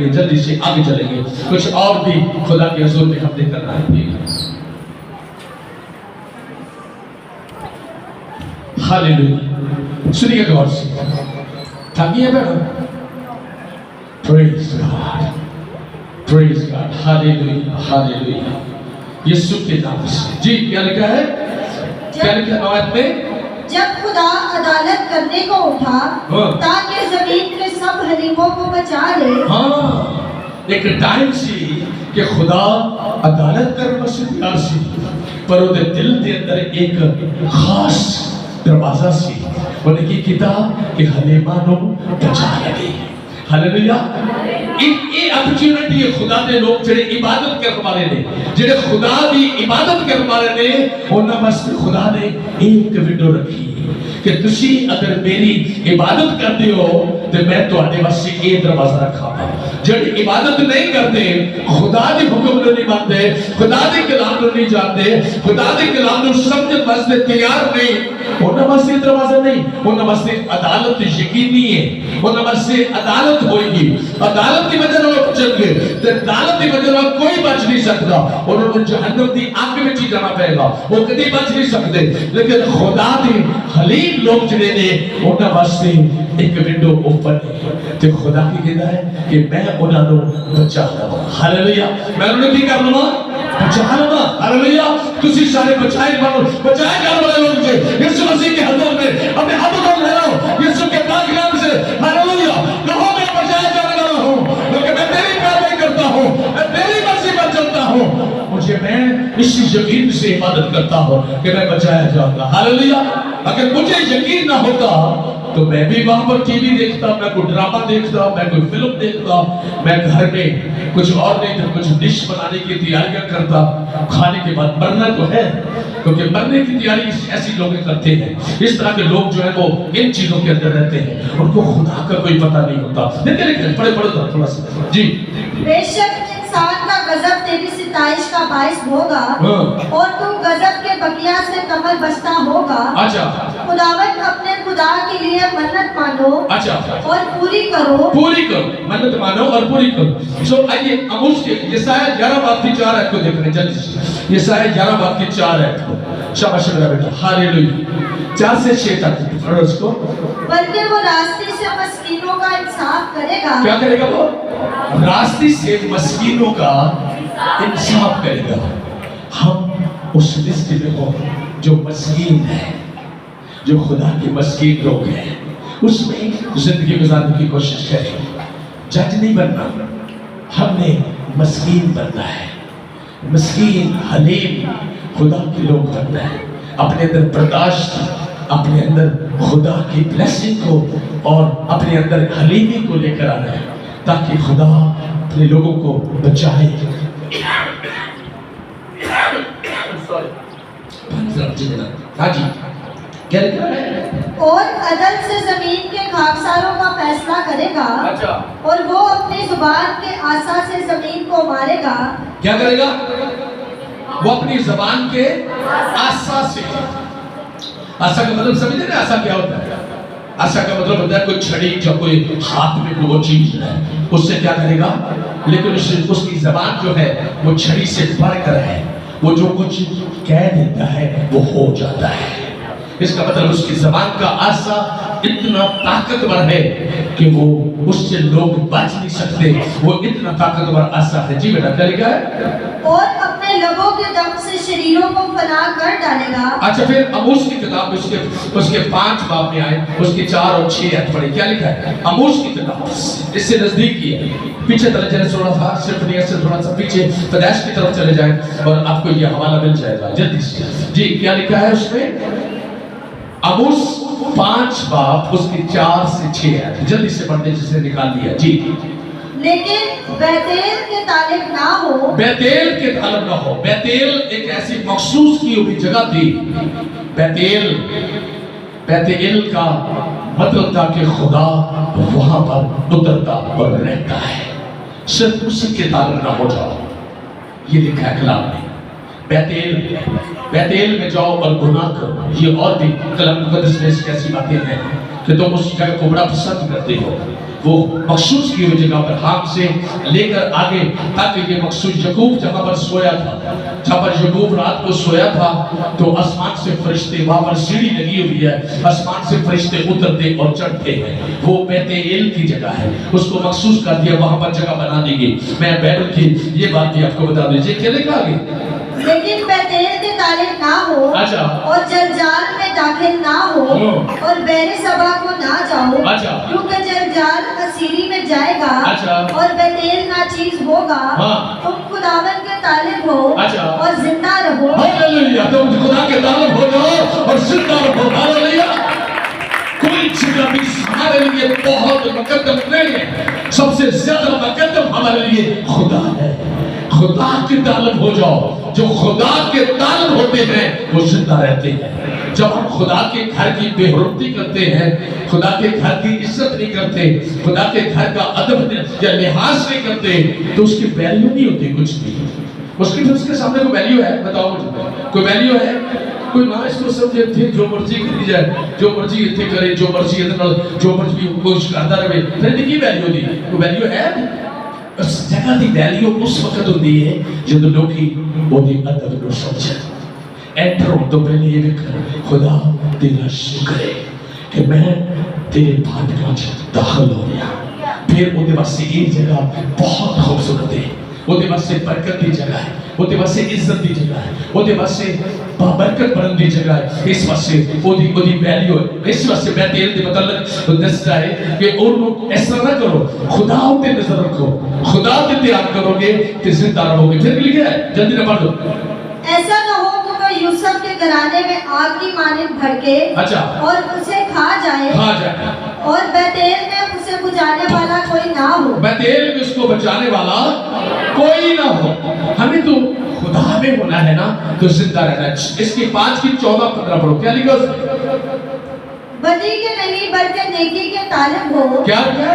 گے، جلدی سے آگے چلیں گے، کچھ اور بھی خدا کے حضور میں ہم نے کرنا ہے۔ ہاللیلویا، سنیے غور سے، تھکی ہے بیٹا؟ پریز گاڈ، پریز گاڈ، ہاللیلویا، ہاللیلویا، یسوع کے نام سے۔ جی کیا لکھا ہے؟ کیا لکھا ہے آیت میں؟ جب خدا عدالت کرنے کو اٹھا تاکہ زمین کے سب حلیموں کو بچا لے۔ ہاں، ایک ٹائم سی کہ خدا عدالت کرنے سے تیار سی، پر وہ دل کے اندر ایک خاص دروازہ سی، وہ لکھی کتاب کہ حلیمہ نو بچا لگے۔ ہاللیلویا، یہ اپرچونٹی خدا دے لوگ جڑے عبادت کرنے والے نے، جڑے خدا دی عبادت کرنے والے نے، انہاں واسطے خدا نے ایک ونڈو رکھی کہ تسی اگر میری عبادت کرتے ہو تو میں تواڈے واسطے یہ دروازہ رکھا ہوا۔ جڑے عبادت نہیں کرتے، خدا دی حکم نو نہیں مانتے، خدا دی کلام نو نہیں جانتے، خدا دی کلام نو سمجھن واسطے تیار نہیں، انہاں واسطے دروازہ نہیں، انہاں واسطے عدالت یقینی ہے، انہاں واسطے عدالت ہوئے گی، عدالت کی وجہ نال بچن گے، تے عدالت کی وجہ نال کوئی بچ نہیں سکتا، انہوں نے جہنم دی آگ میں ہی جانا پائے گا، وہ کدی بچ نہیں سکتے۔ لیکن خدا دی حلیم لوگ جڑے نے، انہاں واسطے ایک ونڈو اوپن ہے، تے خدا کی کہتا ہے کہ میں انہاں نو بچا لوں۔ ہاللیلویا، میں انہوں نے کی کر لوں؟ بچا لوں۔ ہاللیلویا، تسی سارے بچائے جانے والے لوگ جے یسوع مسیح کے حضور میں اپنے ہاتھوں کو لے لو، یسوع کے پاک نام سے۔ ہاللیلویا، کہو میں بچائے جانے والا ہوں، کیونکہ میں تیری پیروی کرتا ہوں، میں تیری مرضی پر چلتا ہوں، مجھے میں اس یقین سے عبادت کرتا ہوں کہ میں بچایا جاؤں گا۔ ہاللیلویا، اگر مجھے یقین نہ ہوتا تو میں بھی وہاں پر ٹی وی دیکھتا، میں کوئی ڈرامہ دیکھتا، میں کوئی فلم دیکھتا، میں گھر میں کچھ اور نہیں تو کچھ ڈش بنانے کی تیاریاں کرتا، کھانے کے بعد مرنا تو ہے، کیونکہ مرنے کی تیاری ایسی لوگ کرتے ہیں۔ اس طرح کے لوگ جو ہیں وہ ان چیزوں کے اندر رہتے ہیں، ان کو خدا کا کوئی پتہ نہیں ہوتا۔ لیکن پڑھے تھوڑا سا جی۔ بے شک انسان کا غضب تیری ستائش کا باعث ہوگا اور تو غضب کے بقیہ سے کمر بستہ ہوگا۔ خداوند اپنے خدا کے لیے منت مانو اور پوری کرو۔ پوری کرو، منت مانو اور پوری کرو۔ سو آئیے آموز کے یسایہ 11 باب کی 4 آیت کو دیکھ رہے ہیں جلدی سے۔ یسایہ 11 باب کی 4 آیت کو، شاباش میرا بیٹا، ہاللیلویا، 4 سے 6 تک پڑھو اس کو۔ بلکہ وہ راستے سے مسکینوں کا انصاف کرے گا۔ کیا کرے گا وہ؟ راستے سے مسکینوں کا انصاف کرے گا۔ ہم اس لسٹ میں ہو جو مسکین ہے، جو خدا کے مسکین لوگ ہیں، اس میں زندگی گزارنے کی کوشش کریں۔ جج نہیں بننا، ہم نے مسکین بننا ہے، مسکین حلیم خدا کے لوگ بننا ہے، اپنے اندر برداشت، اپنے اندر خدا کی بلیسنگ کو اور اپنے اندر حلیمی کو لے کر آنا ہے تاکہ خدا اپنے لوگوں کو بچائے۔ ہاں جی، کیا لکھا ہے؟ اور عدل سے زمین کے خاکساروں کا فیصلہ کرے گا اور وہ اپنی زبان کے عصا سے زمین کو مارے گا۔ کیا کرے گا؟ وہ اپنی زبان کے عصا سے، عصا کا مطلب سمجھتے ہیں؟ عصا کیا ہوتا ہے؟ عصا کا مطلب ہوتا ہے کوئی چھڑی جو کوئی ہاتھ میں کوئی وہ چیز ہے، اس سے کیا کرے گا؟ لیکن اس کی زبان جو ہے وہ چھڑی سے بڑھ کر ہے، وہ جو کچھ کہہ دیتا ہے وہ ہو جاتا ہے۔ اس کا مطلب اس کی زبان کا عصا اتنا طاقتور ہے کہ وہ اس سے لوگ بچ نہیں سکتے، وہ اتنا طاقتور عصا ہے۔ جی بیٹا، کیا لکھا ہے؟ اور اپنے لبوں کے دم سے شریروں کو فنا کر ڈالے گا۔ اچھا، پھر آموز کی کتاب اس کے 5 باب میں آئے، اس کے 4 اور 6 آیت پڑھیں۔ کیا لکھا ہے؟ آموز کی کتاب اس سے نزدیک ہی ہے، پیچھے چلے جائیں تھوڑا سا، صرف نہیں سے تھوڑا سا پیچھے پیدائش کی طرف چلے جائیں اور آپ کو یہ حوالہ مل جائے گا جلدی سے۔ جی کیا لکھا ہے اس میں؟ آموز 5 باب اس کی 4 سے 6 آیت، جلدی سے پڑھتے جس نے نکال دیا۔ جی، لیکن بیتیل کے طالب نہ ہو۔ بیتیل کے طالب نہ ہو۔ بیتیل ایک ایسی مخصوص کی ہوئی جگہ تھی۔ بیتیل کا مطلب تھا کہ خدا وہاں پر اترتا اور رہتا ہے، صرف اسی کے طالب نہ ہو جاؤ، یہ لکھا ہے کلام میں۔ بیتیل میں جاؤ اور گناہ کرو، یہ اور بھی کلام مقدس میں ایسی باتیں ہیں کہ تم اس جگہ کو بڑا پسند کرتے ہو، وہ مخصوص کی ہوئی جگہ پر ہاتھ سے لے کر آگے تاکہ یہ مخصوص یعقوب جہاں پر سویا تھا، جہاں پر یعقوب رات کو سویا تھا تو آسمان سے فرشتے، وہاں پر سیڑھی لگی ہوئی ہے، آسمان سے فرشتے اترتے اور چڑھتے ہیں، وہ بیت ایل کی جگہ ہے، اس کو مخصوص کر دیا، وہاں پر جگہ بنا دی گئی۔ میں بیٹل کی یہ بات بھی آپ کو بتا دیجئے، کیا لکھا آگے؟ لیکن بیت ایل کے تالے نہ ہو اور جلجال میں داخل نہ ہو اور بیر سبا کو نہ جاؤ، کیونکہ جلجال اسیری میں جائے گا اور بیت ایل ناچیز ہوگا۔ تم خداوند کے طالب ہو اور زندہ رہو۔ ہاللیلویہ، تم خدا کے طالب ہو جاؤ اور زندہ رہو۔ ہاللیلویہ، کوئی جگہ بھی ہمارے لیے بہت مقدم نہیں ہے، سب سے زیادہ مقدم ہمارے لیے خدا ہے۔ خدا کے طالب ہو جاؤ، جو خدا کے طالب ہوتے ہیں وہ زندہ رہتے ہیں۔ جب ہم خدا کے گھر کی بے حرمتی کرتے ہیں، خدا کے گھر کی عزت نہیں کرتے، خدا کے گھر کا ادب یا لحاظ نہیں کرتے تو اس کی ویلیو نہیں ہوتی کچھ بھی۔ اس کی پھر اس کے سامنے کوئی ویلیو ہے؟ بتاؤ مجھے، کوئی ویلیو ہے؟ کوئی نہ اس کو سمجھے تھے جو مرضی کری جائے، جو مرضی اتنے کرے، جو مرضی اتنا، جو مرضی کوشش کرتا رہے، پھر کی ویلیو دی؟ کوئی ویلیو ہے؟ اس جگہ دی ویلیو اس وقت ہوتی ہے جب لوگی وہ دی ادب کو سمجھے۔ انٹر ہوں تو پہلے یہ بھی کر، خدا تیرا شکر ہے کہ میں تیرے پھاٹکوں داخل ہو گیا۔ پھر وہ دے واسطے ایک جگہ بہت خوبصورت ہے، وہ دے واسطے برکت دی جگہ ہے، وہ دے واسطے عزت دی جگہ ہے، وہ دے واسطے برکت بلندی جگہ ہے، اس واسطے وہ دی ویلیو ہے۔ اس واسطے میں تیرے دے مطلب دستا ہے کہ اور ایسا نہ کرو، خدا تے نظر رکھو، خدا تے دھیان کرو گے تے زندہ رہو گے۔ پھر بھی لکھا ہے، جلدی نہ پڑھ دو۔ ایسا نہ ہو کہ وہ یوسف کے گھرانے میں آگ کی مانند بھڑکے اور اسے کھا جائے اور بیت ایل میں اسے بجھانے والا کوئی نہ ہو۔ بیت ایل میں اس کو بچانے والا کوئی نہ ہو۔ ہمیں تو خدا میں ہونا ہے نا تو زندہ رہنا ہے۔ اس کی 5 کی 14-15 پڑھو، کیا لکھا اس میں؟ بدی کے نہیں بلکہ نیکی کے طالب ہو۔ کیا کیا؟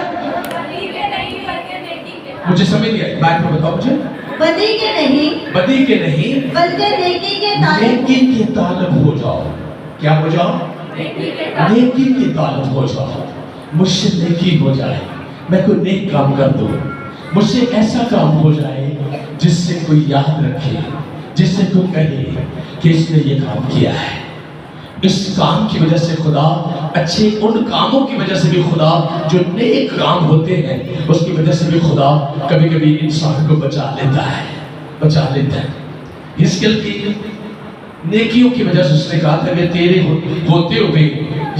بدی کے نہیں بلکہ نیکی کے، مجھے سمجھ نہیں آئی، بات میں بتاؤ مجھے۔ بدی کے نہیں بلکہ نیکی کے طالب، نیکی کے طالب ہو جاؤ۔ کیا ہو جاؤ؟ نیکی کے طالب ہو جاؤ۔ مجھ سے نیکی ہو جائے، میں کوئی نیک کام کر دوں، مجھ سے ایسا کام ہو جائے جس سے کوئی یاد رکھے، جس سے کوئی کہے کہ اس نے یہ کام کیا ہے۔ اس کام کی وجہ سے خدا، اچھے ان کاموں کی وجہ سے بھی خدا، جو نیک کام ہوتے ہیں اس کی وجہ سے بھی خدا کبھی کبھی انسان کو بچا لیتا ہے۔ حزقیل کی نیکیوں کی وجہ سے اس نے کہا تھا کہ تیرے ہوتے ہوئے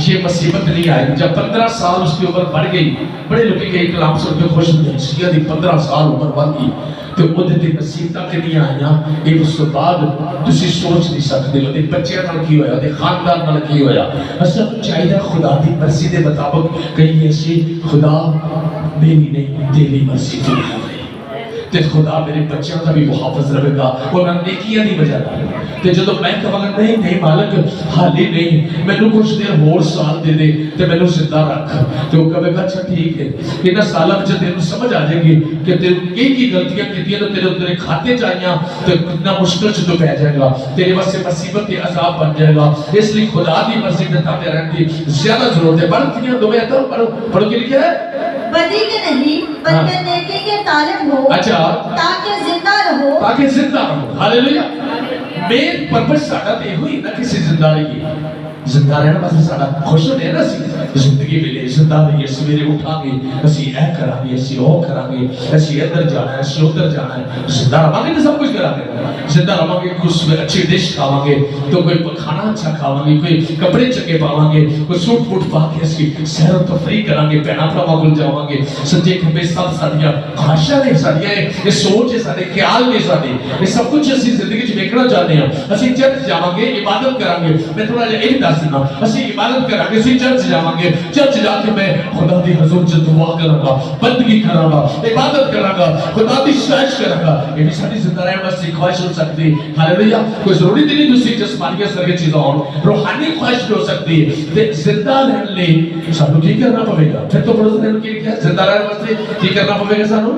یہ مصیبت نہیں آئی۔ جب 15 سال اس کے اوپر بڑھ گئی، بڑے لوگوں کے کلام سن کے خوش ہوئے، حزقیل دی 15 سال اوپر بڑھ گئی تو وہ دی مصیبتاں کہ نہیں آئیاں، ایک اس کے بعد تسی سوچ نہیں سکتے وہ بچیاں نال کی ہویا، وہ خاندان نال کی ہویا۔ اصل چاہیے خدا دی مرضی دے مطابق کہیں ایسی خدا میری نہیں تیری مرضی کی ہے، تے خدا میرے بچیاں کا بھی محافظ رہے گا، انہاں نیکیاں دی وجہ نال۔ تے جدوں میں کہاں گا نہیں مالک حالی نہیں، مینوں کچھ دیر ہور سال دے دے تے مینوں زندہ رکھ، تے وہ کہے گا اچھا ٹھیک ہے، کہ نہ سالہ وچ تینوں سمجھ آ جائے گی کہ تیرے کی غلطیاں کیتیاں تے تیرے کھاتے چائیاں تے کتنا مشکل چ تو پہ جائے گا، تیرے واسطے مصیبت تے عذاب بن جائے گا۔ اس لیے خدا دی مرضی دے تابع رہن دی زیادہ ضرورت ہے۔ بڑھتیاں دوے تو پڑھو کے لکھا ہے، بدی کے نہیں بلکہ نیکی کے طالب ہو، تاکہ زندہ رہو۔ ہاللیلویہ۔ مین پرپس ساڈا تے ہوئی نہ کسی زندہ رہی، زندہ رہنا واسطے ساڈا خوش ہونے نا سی زندگی ملے، زندہ رہیے، سویرے اٹھاں گے اسی اے کران گے، اسی او کران گے، اسی ادھر جانا ہے، اسی ادھر جانا ہے، زندہ رہاں گے تو سب کچھ کران گے، زندہ رہاں گے، کچھ اچھی ڈش کھاواں گے تو کوئی کھانا اچھا کھاواں گے، کوئی کپڑے چنگے پاواں گے، کوئی سوٹ بوٹ پا کے اس کی سیر و تفریح کران گے، بہناں بھراواں کول جاواں گے، سجے کھبے سب ساڈیاں خواہشاں نے، ساڈیاں یہ سوچ ہے، ساڈے خیال نے، ساڈے یہ سب کچھ اسی زندگی وچ ویکھنا چاہتے ہیں۔ اسی چرچ جاواں گے، عبادت کران گے، میں تھوڑا جہا یہ دس دینا، اسی عبادت کران گے، اسی چرچ جاواں گے، چرچ جا کے میں خدا دی حضور وچ دعا کراں گا، بندگی کراں گا، عبادت کراں گا، خدا دی ستائش کراں گا۔ یہ بھی ساری زندہ رہن واسطے خواہش ہو سکتی ہے۔ ہاللیلویہ۔ کوئی ضروری نہیں دوسری جسمانی سرگی چیزاں ہون، روحانی خواہش بھی ہو سکتی ہے۔ تے زندہ رہن لئی سانو کی کرنا پوے گا؟ پھر تو پڑھو سانو کی کیا زندہ رہن واسطے کی کرنا پوے گا؟ سانو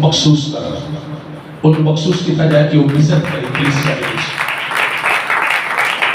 ਮਖਸੂਸ ਕਰਾਂ, ਉਹਨੂੰ ਮਖਸੂਸ ਕੀਤਾ ਜਾਏ ਕਿ ਉਹ ਵਿਜ਼ਿਟ ਕਰੇ ਕਲੀਸਿਆ ਦੇ ਵਿੱਚ,